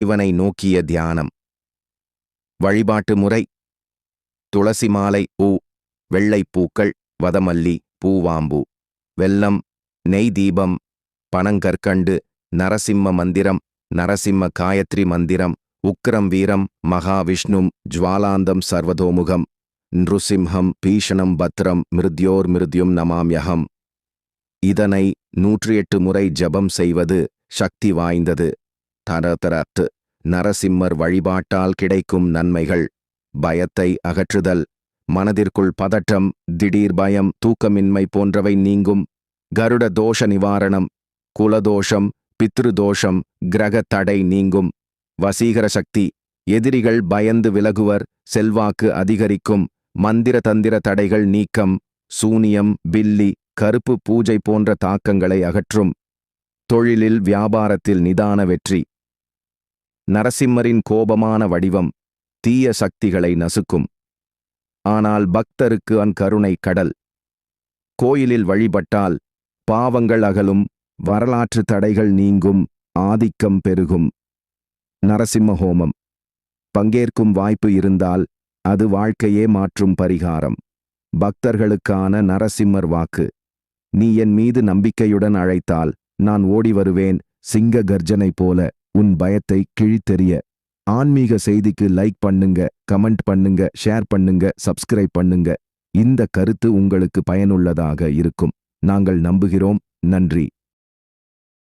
இவனை நோக்கிய தியானம். வழிபாட்டு முறை: துளசி மாலை பூ, வெள்ளைப் பூக்கள், வதமல்லி, பூவாம்பு, வெல்லம், நெய் தீபம், பனங்கற்கண்டு, நரசிம்ம மந்திரம், நரசிம்ம காயத்ரி மந்திரம், உக்கிரம் வீரம், மகாவிஷ்ணும், ஜ்வாலாந்தம் சர்வதோமுகம், நிருசிம்ஹம் பீஷணம் பத்ரம் மிருத்யோர் மிருத்யும் நமாம்யகம். இதனை 108 முறை ஜபம் செய்வது சக்தி வாய்ந்தது. தரதரத்து நரசிம்மர் வழிபாட்டால் கிடைக்கும் நன்மைகள்: பயத்தை அகற்றுதல், மனதிற்குள் பதட்டம், திடீர் பயம், தூக்கமின்மை போன்றவை நீங்கும். கருட தோஷ நிவாரணம், குலதோஷம், பித்ருதோஷம், கிரக தடை நீங்கும். வசீகர சக்தி: எதிரிகள் பயந்து விலகுவர், செல்வாக்கு அதிகரிக்கும். மந்திர தந்திர தடைகள் நீக்கம். சூனியம், பில்லி, கருப்பு பூஜை போன்ற தாக்கங்களை அகற்றும். தொழிலில் வியாபாரத்தில் நிதான வெற்றி. நரசிம்மரின் கோபமான வடிவம் தீய சக்திகளை நசுக்கும். ஆனால் பக்தருக்கு கருணை கடல். கோயிலில் வழிபட்டால் பாவங்கள் அகலும், வரலாற்று தடைகள் நீங்கும், ஆதிக்கம் பெருகும். நரசிம்ம ஹோமம் பங்கேற்கும் வாய்ப்பு இருந்தால் அது வாழ்க்கையே மாற்றும் பரிகாரம். பக்தர்களுக்கான நரசிம்மர் வாக்கு: நீ என் மீது நம்பிக்கையுடன் அழைத்தால் நான் ஓடி வருவேன், சிங்க கர்ஜனை போல உன் பயத்தை கிழித்தெறிய. ஆன்மீக செய்திக்கு லைக் பண்ணுங்க, கமெண்ட் பண்ணுங்க, ஷேர் பண்ணுங்க, சப்ஸ்கிரைப் பண்ணுங்க. இந்த கருத்து உங்களுக்கு பயனுள்ளதாக இருக்கும் நாங்கள் நம்புகிறோம். நன்றி.